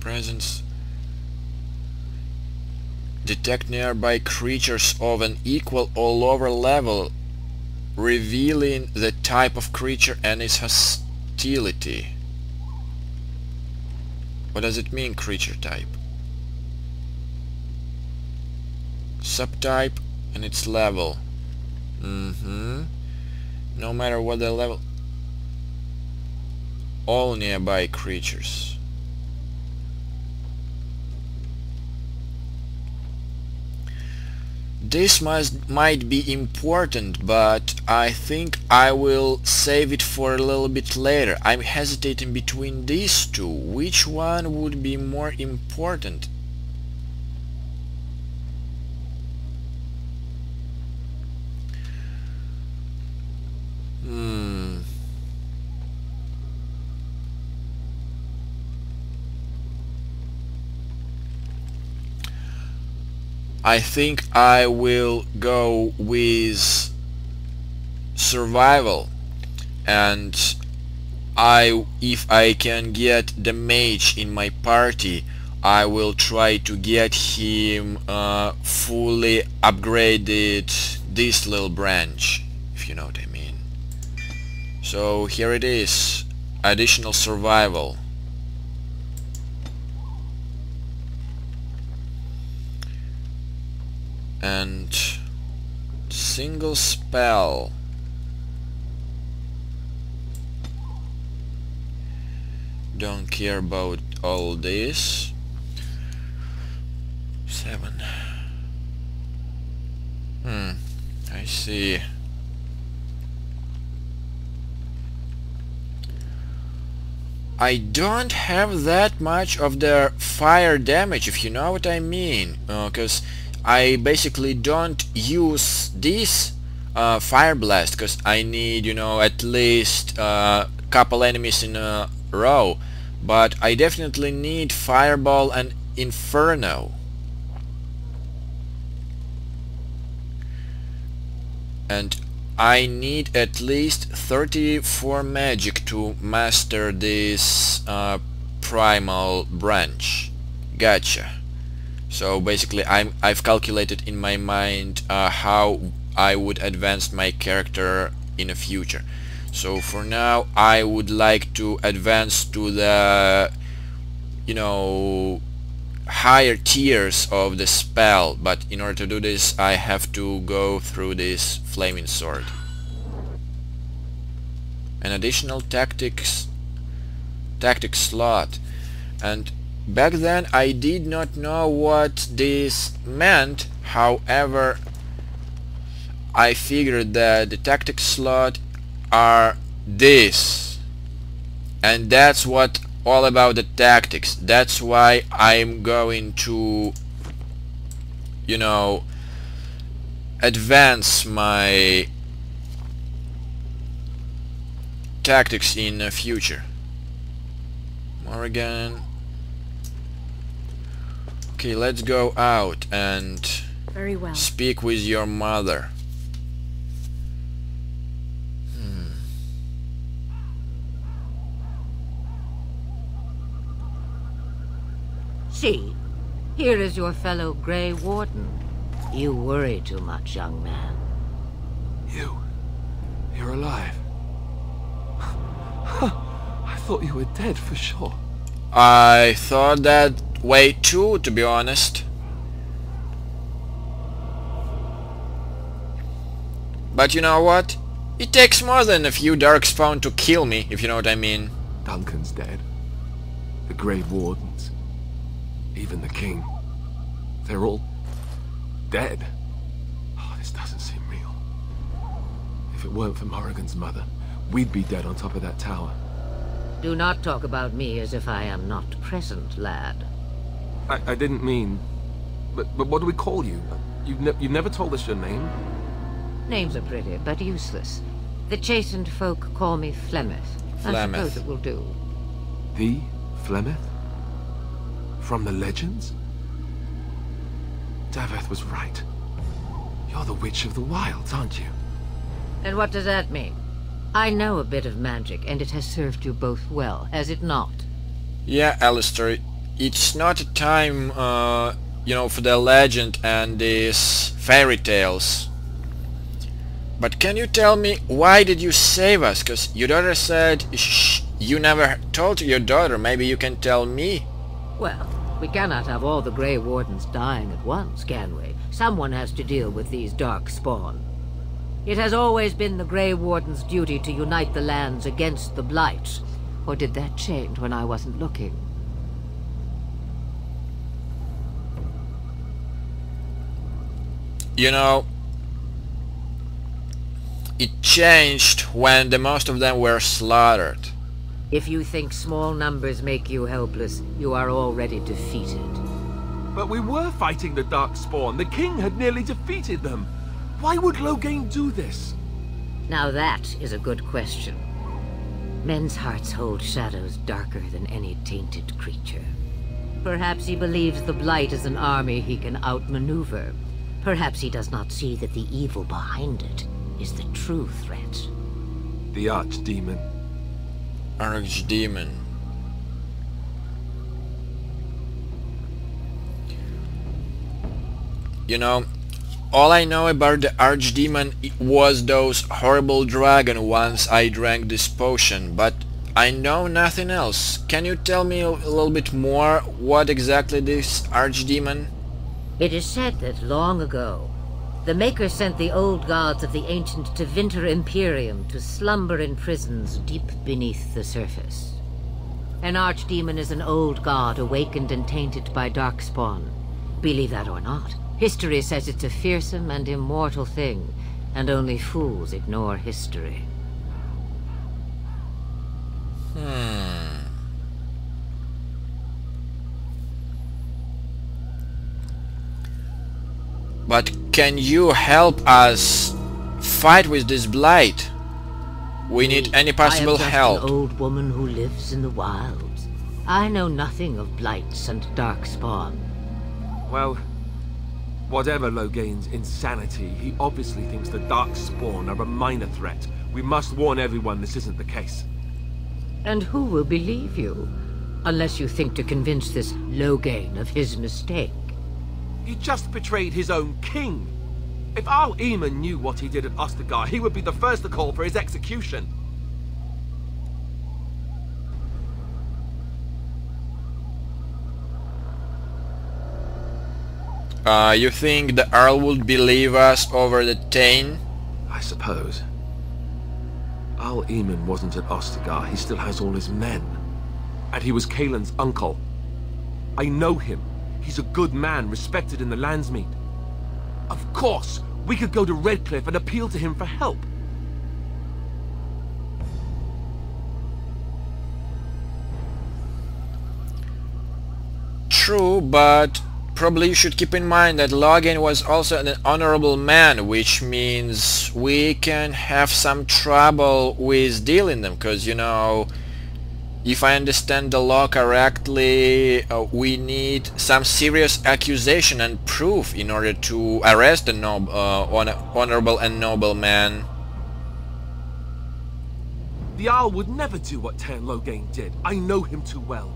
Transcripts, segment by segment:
Presence. Detect nearby creatures of an equal or lower level, revealing the type of creature and its hostility. What does it mean, creature type? Subtype and its level. No matter what the level. All nearby creatures. This might be important, but I think I will save it for a little bit later. I'm hesitating between these two. Which one would be more important? I think I will go with survival, and if I can get the mage in my party, I will try to get him fully upgraded this little branch, if you know what I mean. So here it is, additional survival. And single spell. Don't care about all this. 7. I see. I don't have that much of the fire damage, if you know what I mean, because I basically don't use this fire blast because I need, you know, at least a couple enemies in a row, but I definitely need fireball and inferno. And I need at least 34 magic to master this primal branch. Gotcha. So basically I've calculated in my mind how I would advance my character in the future. So for now I would like to advance to the, you know, higher tiers of the spell, but in order to do this I have to go through this flaming sword. An additional tactics slot, and back then I did not know what this meant. However, I figured that the tactics slot are this, and that's what all about the tactics. That's why I'm going to, you know, advance my tactics in the future. Morrigan. Okay, let's go out and very well. Speak with your mother. See, here is your fellow Grey Warden. You worry too much, young man. You're alive. I thought you were dead for sure. I thought that way too, to be honest. But you know what? It takes more than a few darkspawn to kill me, if you know what I mean. Duncan's dead. The Grey Wardens. Even the King. They're all dead. Oh, this doesn't seem real. If it weren't for Morrigan's mother, we'd be dead on top of that tower. Do not talk about me as if I am not present, lad. I didn't mean... But what do we call you? You've never told us your name? Names are pretty, but useless. The chastened folk call me Flemeth. I suppose it will do. The Flemeth? From the legends? Daveth was right. You're the Witch of the Wilds, aren't you? And what does that mean? I know a bit of magic, and it has served you both well, has it not? Yeah, Alistair, it's not a time, you know, for the legend and these fairy tales. But can you tell me, why did you save us? Because your daughter said you never told your daughter. Maybe you can tell me. Well, we cannot have all the Grey Wardens dying at once, can we? Someone has to deal with these dark spawn. It has always been the Grey Warden's duty to unite the lands against the Blight. Or did that change when I wasn't looking? You know, it changed when the most of them were slaughtered. If you think small numbers make you helpless, you are already defeated. But we were fighting the Darkspawn. The king had nearly defeated them. Why would Loghain do this? Now that is a good question. Men's hearts hold shadows darker than any tainted creature. Perhaps he believes the Blight is an army he can outmaneuver. Perhaps he does not see that the evil behind it is the true threat. The Archdemon. Archdemon. You know, all I know about the Archdemon was those horrible dragon once I drank this potion, but I know nothing else. Can you tell me a little bit more what exactly this Archdemon? It is said that long ago, the Maker sent the old gods of the ancient Tevinter Imperium to slumber in prisons deep beneath the surface. An Archdemon is an old god awakened and tainted by Darkspawn. Believe that or not, history says it's a fearsome and immortal thing, and only fools ignore history. But can you help us fight with this Blight? We need any possible help. I am just an old woman who lives in the wilds. I know nothing of Blights and Darkspawn. Well, whatever Loghain's insanity, he obviously thinks the Darkspawn are a minor threat. We must warn everyone this isn't the case. And who will believe you? Unless you think to convince this Loghain of his mistake. He just betrayed his own king. If Arl Eamon knew what he did at Ostagar, he would be the first to call for his execution. You think the Earl would believe us over the Tain? I suppose. Arl Eamon wasn't at Ostagar. He still has all his men. And he was Kaelin's uncle. I know him. He's a good man, respected in the Landsmeet. Of course, we could go to Redcliffe and appeal to him for help. True, but probably you should keep in mind that Loghain was also an honorable man, which means we can have some trouble with dealing them, because, you know, if I understand the law correctly, we need some serious accusation and proof in order to arrest a honorable and noble man. The Arl would never do what Tairn Loghain did. I know him too well.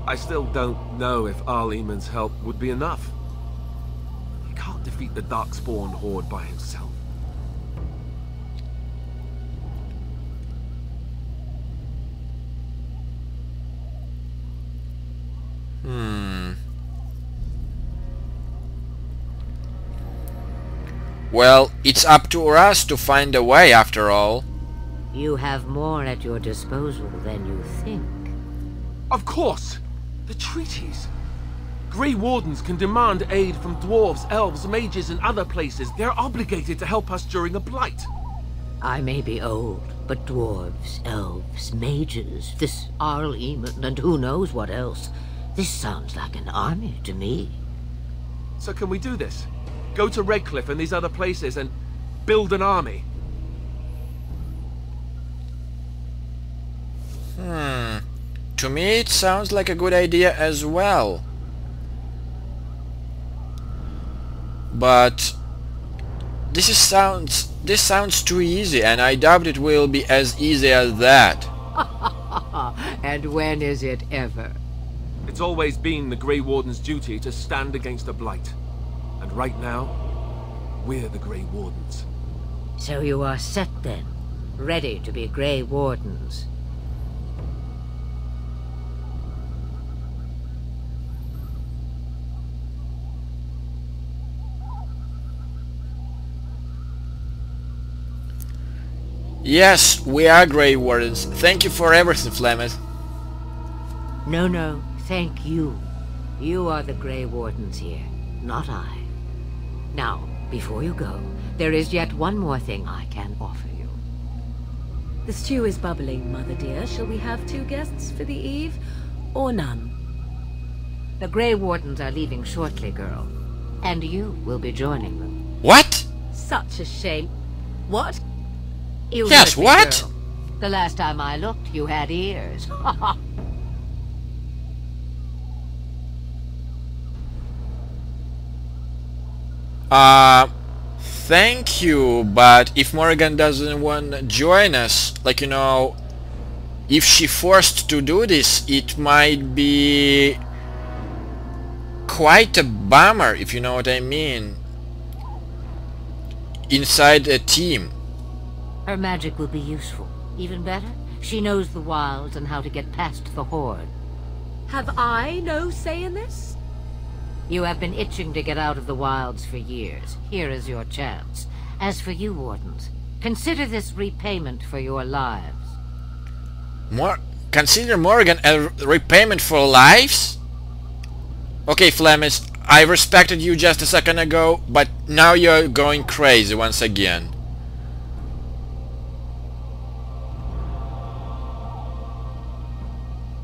I still don't know if Arl Eamon's help would be enough. He can't defeat the Darkspawn horde by himself. Well, it's up to us to find a way after all. You have more at your disposal than you think. Of course! The treaties! Grey Wardens can demand aid from dwarves, elves, mages, and other places. They're obligated to help us during a blight. I may be old, but dwarves, elves, mages, this Arl Eamon, and who knows what else. This sounds like an army to me. So can we do this? Go to Redcliffe and these other places and build an army? To me it sounds like a good idea as well. But this sounds too easy, and I doubt it will be as easy as that. And when is it ever? It's always been the Grey Warden's duty to stand against the Blight. And right now, we're the Grey Wardens. So you are set then, ready to be Grey Wardens. Yes, we are Grey Wardens. Thank you for everything, Flemeth. No, thank you. You are the Grey Wardens here, not I. Now, before you go, there is yet one more thing I can offer you. The stew is bubbling, Mother dear. Shall we have 2 guests for the eve, or none? The Grey Wardens are leaving shortly, girl. And you will be joining them. What? Such a shame. What? You Yes, heard me, what? girl. The last time I looked, you had ears. Thank you, but if Morrigan doesn't want to join us, like, you know, if she forced to do this, it might be quite a bummer, if you know what I mean, inside a team. Her magic will be useful. Even better, she knows the wilds and how to get past the Horde. Have I no say in this? You have been itching to get out of the wilds for years. Here is your chance. As for you, Wardens, consider this repayment for your lives. Consider Morrigan a repayment for lives? Okay, Flemeth, I respected you just a second ago, but now you're going crazy once again.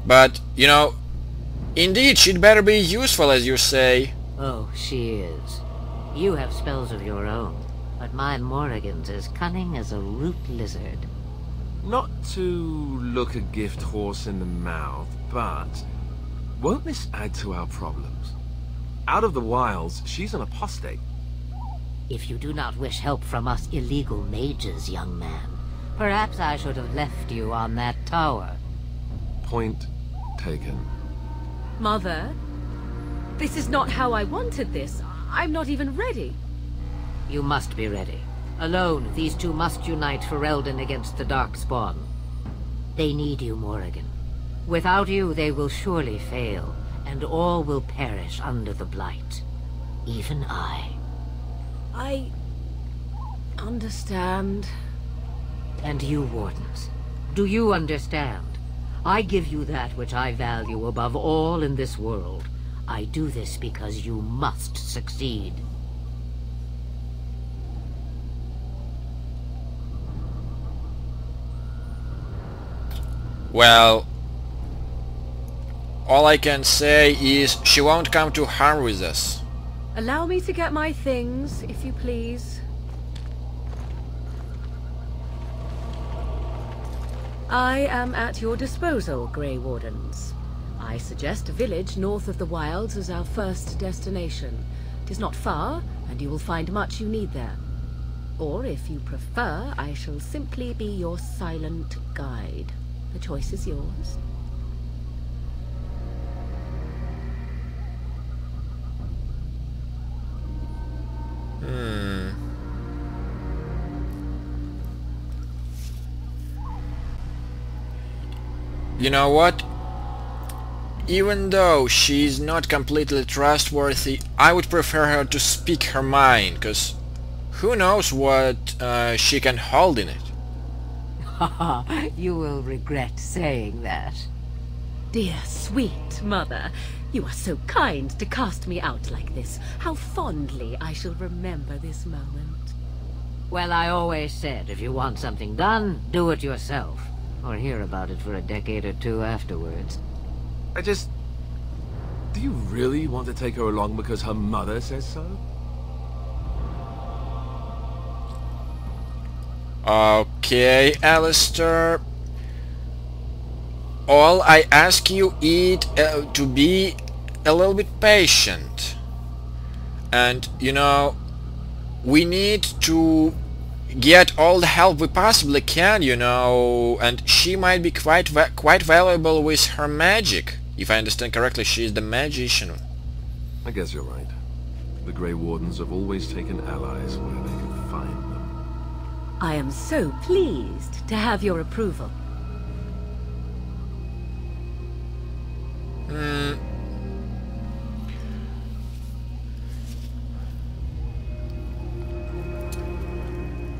But, you know, indeed, she'd better be useful, as you say. Oh, she is. You have spells of your own, but my Morrigan's as cunning as a root lizard. Not to look a gift horse in the mouth, but won't this add to our problems? Out of the wilds, she's an apostate. If you do not wish help from us illegal mages, young man, perhaps I should have left you on that tower. Point taken. Mother, this is not how I wanted this. I'm not even ready. You must be ready. Alone, these two must unite for Eldon against the Darkspawn. They need you, Morrigan. Without you, they will surely fail, and all will perish under the Blight. Even I. I understand. And you, Wardens, do you understand? I give you that which I value above all in this world. I do this because you must succeed. Well, all I can say is she won't come to harm with us. Allow me to get my things, if you please. I am at your disposal, Grey Wardens. I suggest a village north of the wilds as our first destination. It is not far, and you will find much you need there. Or, if you prefer, I shall simply be your silent guide. The choice is yours. You know what? Even though she's not completely trustworthy, I would prefer her to speak her mind, cause who knows what she can hold in it. Haha, you will regret saying that. Dear, sweet mother, you are so kind to cast me out like this. How fondly I shall remember this moment. Well, I always said, if you want something done, do it yourself. Or hear about it for a decade or two afterwards. Do you really want to take her along because her mother says so? Okay, Alistair. All I ask you is to be a little bit patient. And, you know, we need to get all the help we possibly can, you know, and she might be quite valuable with her magic. If I understand correctly, she is the magician. I guess you're right. The Grey Wardens have always taken allies where they can find them. I am so pleased to have your approval.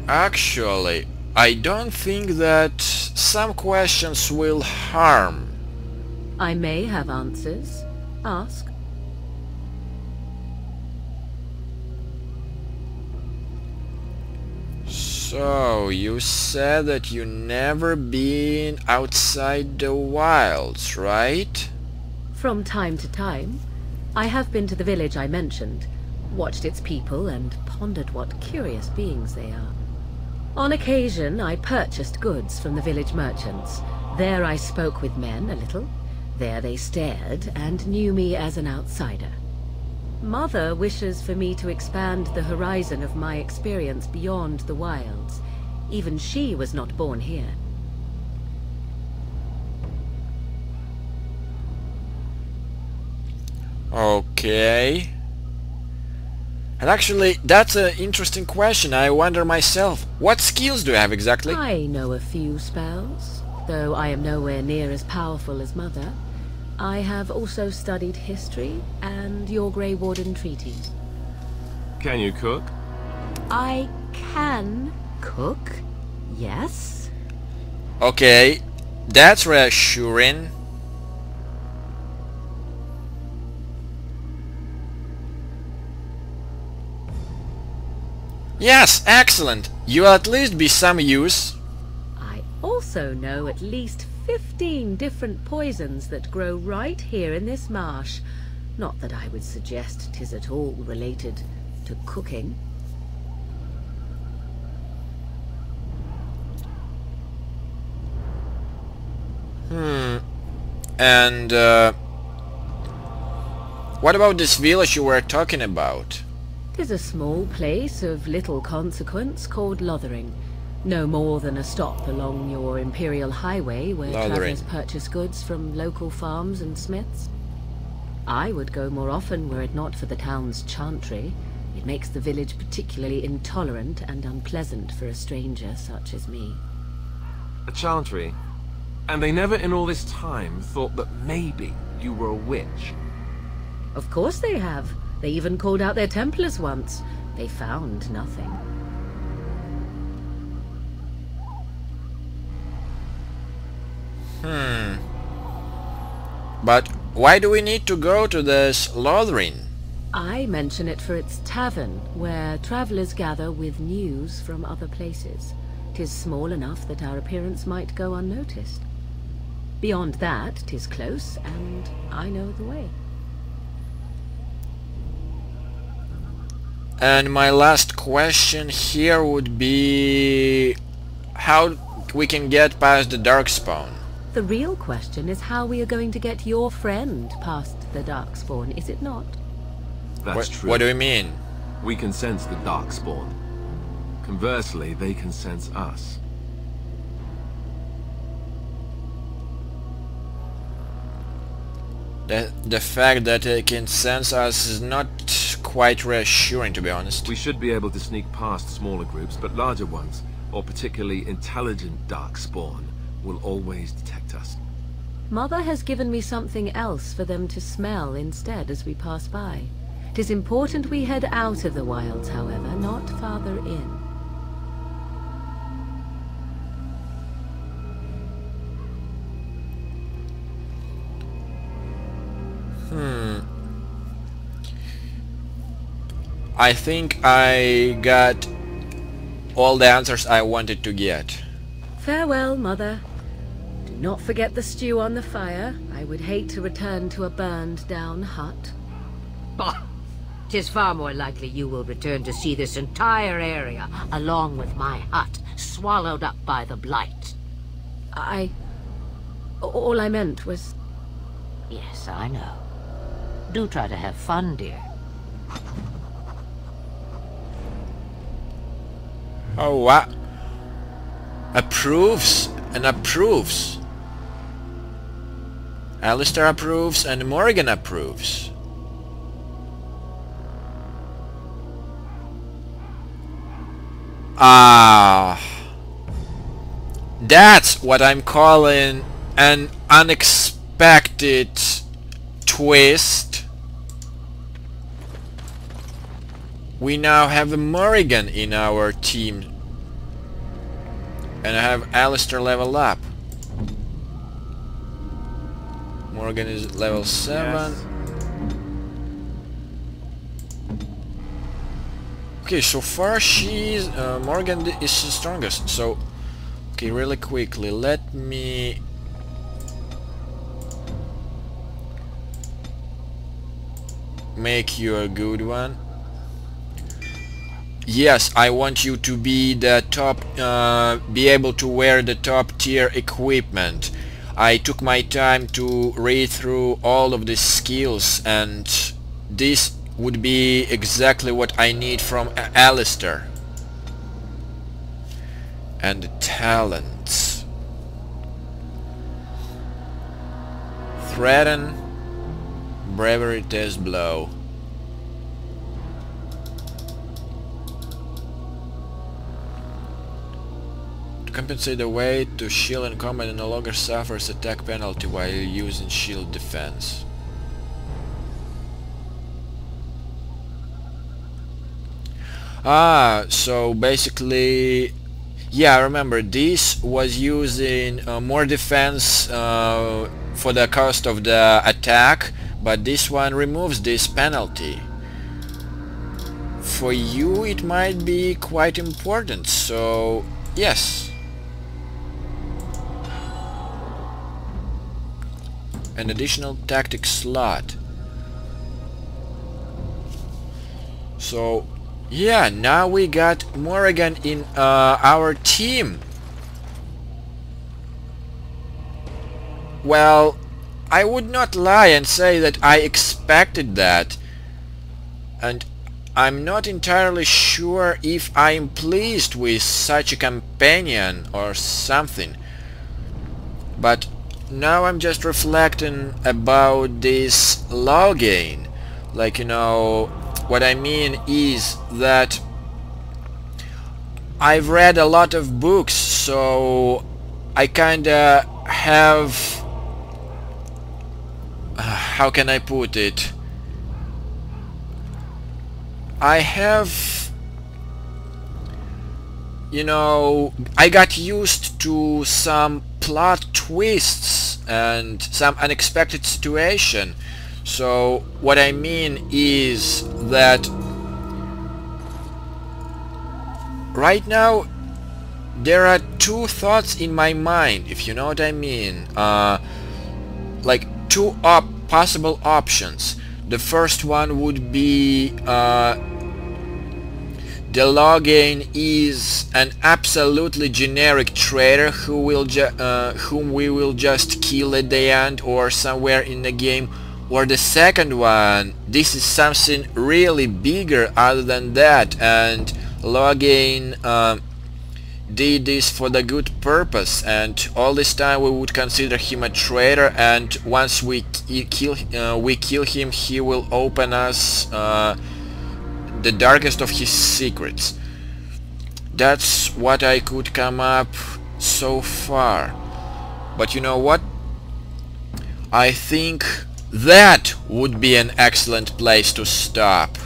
Actually, I don't think that some questions will harm. I may have answers. Ask. So, you said that you never been outside the wilds, right? From time to time, I have been to the village I mentioned, watched its people, and pondered what curious beings they are. On occasion, I purchased goods from the village merchants. There I spoke with men a little. There they stared and knew me as an outsider. Mother wishes for me to expand the horizon of my experience beyond the wilds. Even she was not born here. Okay. And actually, that's an interesting question. I wonder myself, what skills do you have exactly? I know a few spells, though I am nowhere near as powerful as Mother. I have also studied history and your Grey Warden treaties. Can you cook? I can cook, yes. Okay, that's reassuring. Yes, excellent. You'll at least be some use. I also know at least 15 different poisons that grow right here in this marsh. Not that I would suggest 'tis at all related to cooking. And, what about this village you were talking about? 'Tis a small place of little consequence called Lothering. No more than a stop along your Imperial Highway where Lothering. travelers purchase goods from local farms and smiths. I would go more often were it not for the town's chantry. It makes the village particularly intolerant and unpleasant for a stranger such as me. A chantry? And they never in all this time thought that maybe you were a witch? Of course they have. They even called out their Templars once. They found nothing. But why do we need to go to this Lothering? I mention it for its tavern, where travelers gather with news from other places. 'Tis small enough that our appearance might go unnoticed. Beyond that, 'tis close, and I know the way. And my last question here would be how we can get past the Darkspawn. The real question is how we are going to get your friend past the Darkspawn, is it not? That's true. What do you mean? We can sense the Darkspawn. Conversely, they can sense us. The fact that they can sense us is not quite reassuring, to be honest. We should be able to sneak past smaller groups, but larger ones, or particularly intelligent Darkspawn, will always detect us. Mother has given me something else for them to smell instead as we pass by. 'Tis important we head out of the wilds, however, not farther in. I think I got all the answers I wanted to get. Farewell, Mother. Do not forget the stew on the fire. I would hate to return to a burned-down hut. Bah! 'Tis far more likely you will return to see this entire area, along with my hut, swallowed up by the blight. All I meant was... Yes, I know. Do try to have fun, dear. Oh, what? Approves and approves. Alistair approves and Morrigan approves. Ah, that's what I'm calling an unexpected twist. We now have a Morrigan in our team. And I have Alistair level up. Morrigan is level 7. Yes. Okay, so far she's Morrigan is the strongest. So, okay, really quickly, let me make you a good one. Yes, I want you to be the top, be able to wear the top tier equipment. I took my time to read through all of the skills, and this would be exactly what I need from Alistair. And the talents. Threaten, bravery test blow. To compensate the weight to shield in combat and no longer suffers attack penalty while using shield defense. Ah, so basically, yeah, I remember this was using more defense for the cost of the attack, but this one removes this penalty. For you it might be quite important, so yes. An additional tactic slot. So yeah, now we got Morrigan in our team. Well, I would not lie and say that I expected that, and I'm not entirely sure if I'm pleased with such a companion or something, but now I'm just reflecting about this login. Like, you know, what I mean is that I've read a lot of books, so I kinda have... how can I put it? I have... you know, I got used to some plot twists and some unexpected situation. So what I mean is that right now there are two thoughts in my mind, if you know what I mean. Like two possible options. The first one would be the login is an absolutely generic traitor who will whom we will just kill at the end or somewhere in the game. Or the second one, this is something really bigger other than that, and login did this for the good purpose, and all this time we would consider him a traitor, and once we kill him, he will open us the darkest of his secrets. That's what I could come up so far. But you know what? I think that would be an excellent place to stop.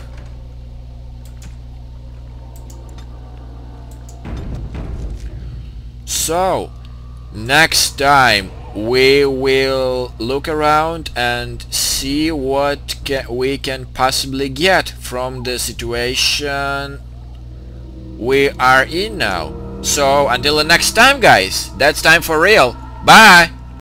So, next time we will look around and see what we can possibly get from the situation we are in now. So, until the next time, guys, that's time for real. Bye!